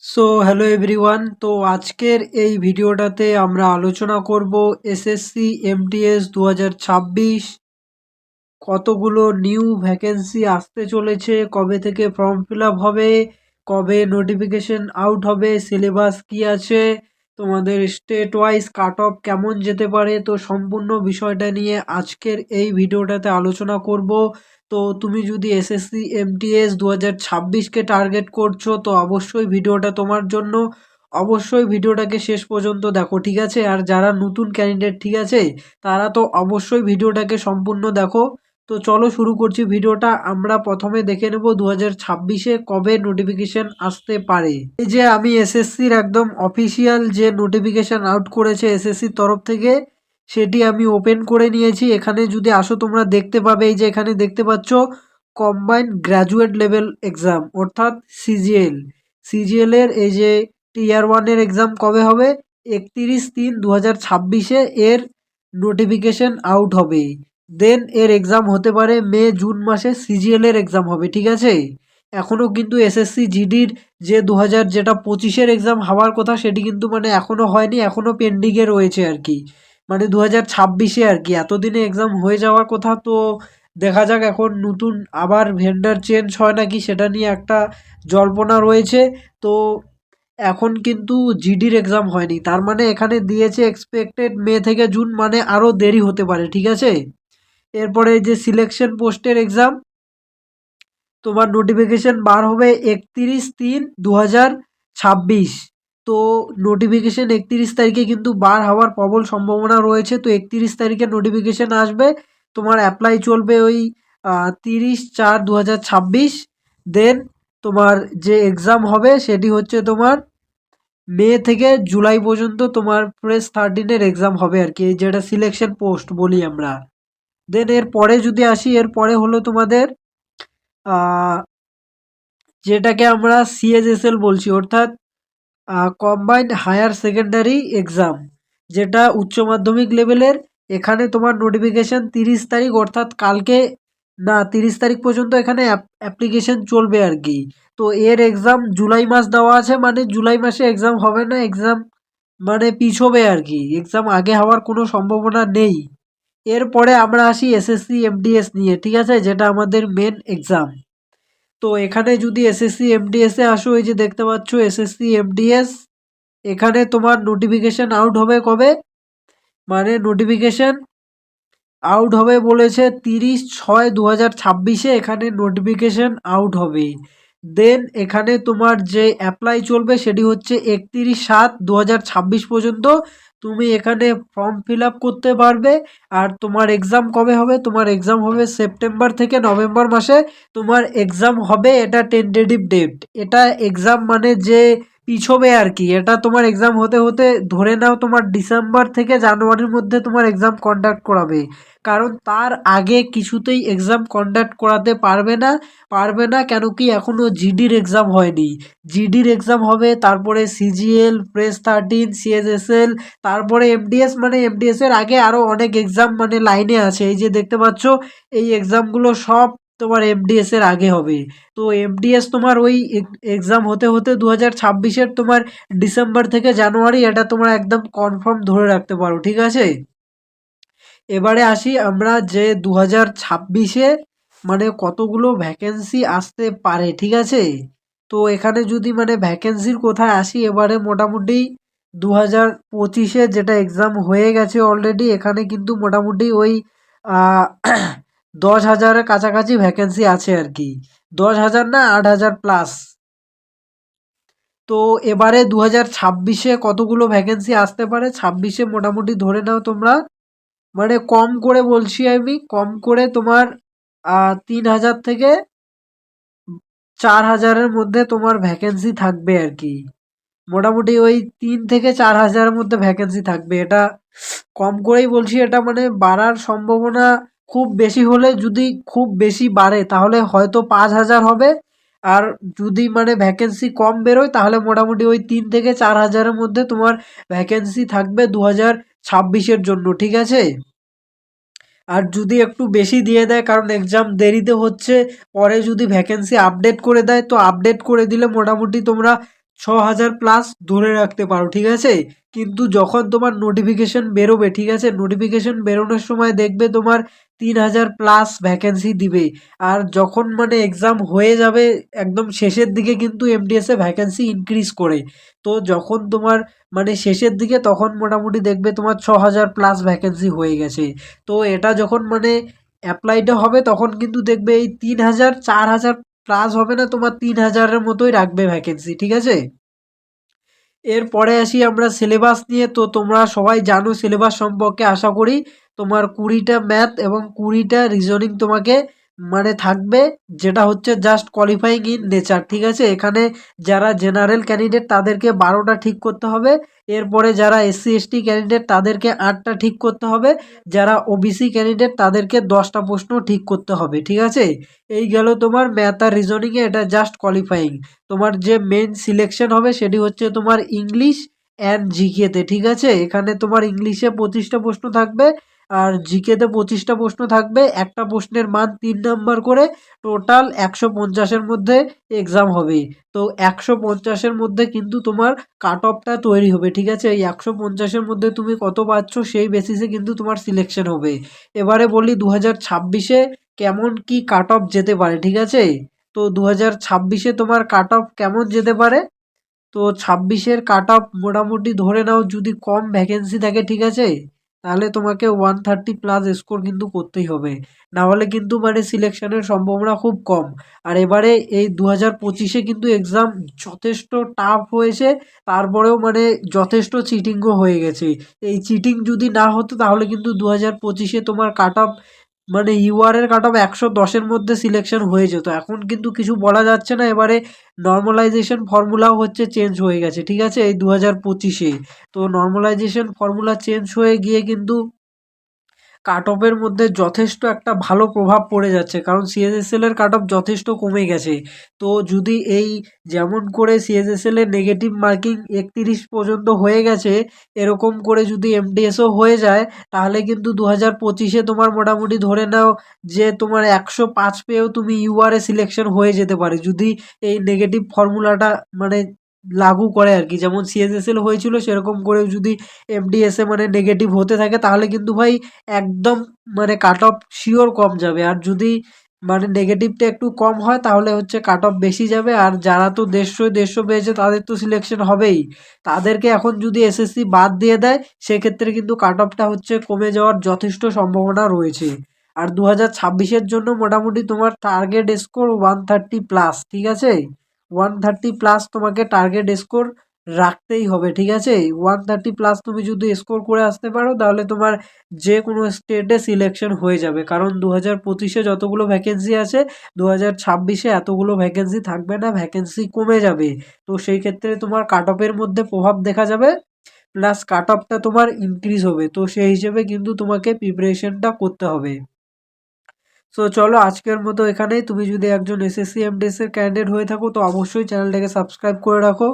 So hello everyone, তো আজকের এই ভিডিওটাতে আমরা আলোচনা করব এসএসসি এমটিএস 2026 কতগুলো নিউ ভ্যাকেন্সি আসতে চলেছে, কবে থেকে ফর্ম ফিল আপ হবে, কবে নোটিফিকেশন আউট হবে, সিলেবাস কি আছে, তোমাদের স্টেট ওয়াইজ কাট অফ কেমন যেতে পারে। তো সম্পূর্ণ বিষয়টা নিয়ে আজকের এই ভিডিওটাতে আলোচনা করব। তো তুমি যদি এসএসসি এমটিএস 2026কে টার্গেট করছো তো অবশ্যই ভিডিওটা তোমার জন্য। অবশ্যই ভিডিওটাকে শেষ পর্যন্ত দেখো, ঠিক আছে? আর যারা নতুন ক্যান্ডিডেট, ঠিক আছে, তারা তো অবশ্যই ভিডিওটাকে সম্পূর্ণ দেখো। তো চলো শুরু করছি ভিডিওটা। আমরা প্রথমে দেখে নেব 2026-এ কবে নোটিফিকেশন আসতে পারে। এই যে আমি এসএসসির একদম অফিসিয়াল যে নোটিফিকেশন আউট করেছে এসএসসির তরফ থেকে, সেটি আমি ওপেন করে নিয়েছি। এখানে যদি আসো তোমরা দেখতে পাবে, এই যে এখানে দেখতে পাচ্ছ কম্বাইন্ড গ্র্যাজুয়েট লেভেল এক্সাম অর্থাৎ সিজিএল। সিজিএল এর এই যে টিয়ার ওয়ানের এক্সাম কবে হবে, 31/3/2026-এ এর নোটিফিকেশন আউট হবে। দেন এর এক্সাম হতে পারে মে জুন মাসে সিজিএল এর এক্সাম হবে, ঠিক আছে? এখনও কিন্তু এসএসসি জিডির যে 2025-এর এক্সাম হওয়ার কথা সেটি কিন্তু মানে এখনও হয়নি, এখনও পেন্ডিংয়ে রয়েছে আর কি। মানে 2026-এ আর কি, এতদিনে এক্সাম হয়ে যাওয়ার কথা। তো দেখা যাক এখন নতুন আবার ভেন্ডার চেঞ্জ হয় নাকি, সেটা নিয়ে একটা জল্পনা রয়েছে। তো এখন কিন্তু জিডির এক্সাম হয়নি, তার মানে এখানে দিয়েছে এক্সপেক্টেড মে থেকে জুন, মানে আরও দেরি হতে পারে, ঠিক আছে? এরপরে যে সিলেকশন পোস্টের এক্সাম, তোমার নোটিফিকেশন বার হবে 31/3/2026। তো নোটিফিকেশন 31 তারিখে কিন্তু বার হওয়ার প্রবল সম্ভাবনা রয়েছে। তো 31 তারিখে নোটিফিকেশন আসবে, তোমার অ্যাপ্লাই চলবে ওই 30/4/2026। দেন তোমার যে এক্সাম হবে সেটি হচ্ছে তোমার মে থেকে জুলাই পর্যন্ত তোমার প্রেস 13-এর এক্সাম হবে আর কি, যেটা সিলেকশন পোস্ট বলি আমরা। দেন এর পরে যদি আসি, এর পরে হলো তোমাদের আহ, যেটাকে আমরা সিএসএসএল বলছি, অর্থাৎ কম্বাইন্ড হায়ার সেকেন্ডারি এক্সাম, যেটা উচ্চ মাধ্যমিক লেভেলের। এখানে তোমার নোটিফিকেশন 30 তারিখ, অর্থাৎ কালকে না, 30 তারিখ পর্যন্ত এখানে অ্যাপ্লিকেশন চলবে আর কি। তো এর এক্সাম জুলাই মাস দেওয়া আছে, মানে জুলাই মাসে এক্সাম হবে না, এক্সাম মানে পিছবে আর কি, এক্সাম আগে হওয়ার কোনো সম্ভাবনা নেই। এরপরে আমরা আসি এসএসসি এমডিএস নিয়ে, ঠিক আছে, যেটা আমাদের মেন এক্সাম। তো এখানে যদি এসএসসি এমডিএস এ আসো, এই যে দেখতে পাচ্ছ এসএসসি এমডিএস, এখানে তোমার নোটিফিকেশন আউট হবে কবে, মানে নোটিফিকেশন আউট হবে বলেছে 30/6/2026-এ এখানে নোটিফিকেশন আউট হবে। দেন এখানে তোমার যে অ্যাপ্লাই চলবে সেটি হচ্ছে 31/7/2026 পর্যন্ত তুমি এখানে ফর্ম ফিল আপ করতে পারবে। আর তোমার এক্সাম কবে হবে, তোমার এক্সাম হবে সেপ্টেম্বর থেকে নভেম্বর মাসে তোমার এক্সাম হবে। এটা টেন্টেটিভ ডেট, এটা এক্সাম মানে যে পিছবে আর কি। এটা তোমার এক্সাম হতে হতে ধরে নাও তোমার ডিসেম্বর থেকে জানুয়ারির মধ্যে তোমার এক্সাম কন্ডাক্ট করাবে, কারণ তার আগে কিছুতেই এক্সাম কন্ডাক্ট করাতে পারবে না কেন কি এখনো জিডির এক্সাম হয়নি। জিডির এক্সাম হবে, তারপরে সিজিএল, প্রেস 13, সিএসএসএল, তারপরে এমডিএস। মানে এমডিএস এর আগে আরো অনেক এক্সাম মানে লাইনে আছে, এই যে দেখতে পাচ্ছ এই এক্সামগুলো সব তোমার এমডিএস এর আগে হবে। তো এমডিএস তোমার ওই এক্সাম হতে হতে 2026-এর তোমার ডিসেম্বর থেকে জানুয়ারি, এটা তোমার একদম কনফার্ম ধরে রাখতে পারো, ঠিক আছে? এবারে আসি আমরা যে 2026-এ মানে কতগুলো ভ্যাকেন্সি আসতে পারে, ঠিক আছে? তো এখানে যদি মানে ভ্যাকেন্সির কোথায় আসি, এবারে মোটামুটি 2025-এ যেটা এক্সাম হয়ে গেছে অলরেডি, এখানে কিন্তু মোটামুটি ওই আহ, 10,000-এর কাছাকাছি ভ্যাকেন্সি আছে আর কি, 10,000 না 8,000 প্লাস। তো এবারে 2026-এ কতগুলো ভ্যাকেন্সি আসতে পারে, 26-এ মোটামুটি ধরে নাও তোমরা, মানে কম করে বলছি আমি, কম করে তোমার 3,000 থেকে 4,000-এর মধ্যে তোমার ভ্যাকেন্সি থাকবে আর কি। মোটামুটি ওই 3 থেকে 4,000-এর মধ্যে ভ্যাকেন্সি থাকবে, এটা কম করেই বলছি। এটা মানে বাড়ার সম্ভাবনা খুব বেশি হলে, যদি খুব বেশি বাড়ে তাহলে হয়তো 5,000 হবে। আর যদি মানে ভ্যাকেন্সি কম বেরোয় তাহলে মোটামুটি ওই 3 থেকে 4,000-এর মধ্যে তোমার ভ্যাকেন্সি থাকবে 2026-এর জন্য, ঠিক আছে? আর যদি একটু বেশি দিয়ে দেয়, কারণ এক্সাম দেরিতে হচ্ছে, পরে যদি ভ্যাকেন্সি আপডেট করে দেয়, তো আপডেট করে দিলে মোটামুটি তোমরা ৬,০০০ প্লাস ধরে রাখতে পারো, ঠিক আছে? কিন্তু যখন তোমার নোটিফিকেশন বেরোবে, ঠিক আছে? নোটিফিকেশন বেরোনোর সময় দেখবে তোমার ৩,০০০ প্লাস ভ্যাকেন্সি দিবে। আর যখন মানে এক্সাম হয়ে যাবে একদম শেষের দিকে কিন্তু এমডিএস এ ভ্যাকেন্সি ইনক্রিজ করে। তো যখন তোমার মানে শেষের দিকে তখন মোটামুটি দেখবে তোমার ৬,০০০ প্লাস ভ্যাকেন্সি হয়ে গেছে। তো এটা যখন মানে অ্যাপ্লাইটা হবে তখন কিন্তু দেখবে এই ৩,০০০ ৪,০০০ প্লাস হবে না, তোমার ৩,০০০-এর মতোই রাখবে ভ্যাকেন্সি, ঠিক আছে? এরপরে আসি আমরা সিলেবাস নিয়ে। তো তোমরা সবাই জানো সিলেবাস সম্পর্কে আশা করি। তোমার ২০টা ম্যাথ এবং ২০টা রিজনিং তোমাকে মানে থাকবে, যেটা হচ্ছে জাস্ট কোয়ালিফাইং ইন নেচার, ঠিক আছে? এখানে যারা জেনারেল ক্যান্ডিডেট তাদেরকে ১২টা ঠিক করতে হবে। এরপরে যারা এসসি এসটি ক্যান্ডিডেট তাদেরকে ৮টা ঠিক করতে হবে। যারা ওবিসি ক্যান্ডিডেট তাদেরকে ১০টা প্রশ্ন ঠিক করতে হবে, ঠিক আছে? এই গেল তোমার ম্যাথ আর রিজনিংয়ে, এটা জাস্ট কোয়ালিফাইং। তোমার যে মেন সিলেকশন হবে সেটি হচ্ছে তোমার ইংলিশ অ্যান্ড জিকেতে, ঠিক আছে? এখানে তোমার ইংলিশে 25টা প্রশ্ন থাকবে আর জিকেতে 25টা প্রশ্ন থাকবে। একটা প্রশ্নের মান ৩ নাম্বার করে, টোটাল ১৫০-এর মধ্যে এক্সাম হবে। তো ১৫০-এর মধ্যে কিন্তু তোমার কাট অফটা তৈরি হবে, ঠিক আছে? এই ১৫০-এর মধ্যে তুমি কত পাচ্ছ সেই বেসিসে কিন্তু তোমার সিলেকশন হবে। এবারে বলি ২০২৬-এ কেমন কি কাট অফ যেতে পারে, ঠিক আছে? তো ২০২৬-এ তোমার কাট অফ কেমন যেতে পারে? তো ২৬-এর কাট অফ মোটামুটি ধরে নাও যদি কম ভ্যাকেন্সি থাকে, ঠিক আছে? তাহলে তোমাকে 130 প্লাস স্কোর কিন্তু করতেই হবে। না হলে কিন্তু মানে সিলেকশনের সম্ভাবনা খুব কম। আর এবারে এই ২০২৫-এ কিন্তু এক্সাম যথেষ্ট টাফ হয়েছে। তারপরেও মানে যথেষ্ট চিটিংও হয়ে গেছে। এই চিটিং যদি না হতো তাহলে কিন্তু ২০২৫-এ তোমার কাট অফ মানে ইউআর এর কাট অফ ১১০-এর মধ্যে সিলেকশন হয়ে যেত। এখন কিন্তু কিছু বলা যাচ্ছে না। এবারে নরমালাইজেশন ফর্মুলাও হচ্ছে চেঞ্জ হয়ে গেছে, ঠিক আছে? এই ২০২৫-এ। তো নরমালাইজেশন ফর্মুলা চেঞ্জ হয়ে গিয়ে কিন্তু কাট অফের মধ্যে যথেষ্ট একটা ভালো প্রভাব পড়ে যাচ্ছে, কারণ সিএসএসএল এর কাট অফ যথেষ্ট কমে গেছে। তো যদি এই যেমন করে সিএসএসএল এর নেগেটিভ মার্কিং ৩১ পর্যন্ত হয়ে গেছে, এরকম করে যদি এমডিএসও হয়ে যায় তাহলে কিন্তু ২০২৫-এ তোমার মোটামুটি ধরে নাও যে তোমার ১০৫ পেয়েও তুমি ইউআর এ সিলেকশন হয়ে যেতে পারে, যদি এই নেগেটিভ ফর্মুলাটা মানে লাগু করে আর কি। যেমন সিএসএসএল হয়েছিল সেরকম করেও যদি এমডিএসএ মানে নেগেটিভ হতে থাকে তাহলে কিন্তু ভাই একদম মানে কাট অফ শিওর কম যাবে। আর যদি মানে নেগেটিভটা একটু কম হয় তাহলে হচ্ছে কাট অফ বেশি যাবে। আর যারা তো ১৫০ পেয়েছে তাদের তো সিলেকশন হবেই। তাদেরকে এখন যদি এসএসসি বাদ দিয়ে দেয় সেক্ষেত্রে কিন্তু কাট অফটা হচ্ছে কমে যাওয়ার যথেষ্ট সম্ভাবনা রয়েছে। আর ২০২৬-এর জন্য মোটামুটি তোমার টার্গেট স্কোর 130 প্লাস, ঠিক আছে? 130 প্লাস তোমাকে টার্গেট স্কোর রাখতেই হবে, ঠিক আছে? 130 প্লাস তুমি যদি স্কোর করে আসতে পারো তাহলে তোমার যে কোনো স্টেটে সিলেকশন হয়ে যাবে। কারণ ২০২৫-এ যতগুলো ভ্যাকেন্সি আছে ২০২৬-এ এতগুলো ভ্যাকেন্সি থাকবে না, ভ্যাকেন্সি কমে যাবে। তো সেই ক্ষেত্রে তোমার কাট অফের মধ্যে প্রভাব দেখা যাবে, প্লাস কাট অফটা তোমার ইনক্রিজ হবে। তো সেই হিসেবে কিন্তু তোমাকে প্রিপারেশনটা করতে হবে। সো চলো আজকের মতো এখানেই। তুমি যদি একজন এসএসসি এমডিএস এর ক্যান্ডিডেট হয়ে থাকো তো অবশ্যই চ্যানেলটাকে সাবস্ক্রাইব করে রাখো।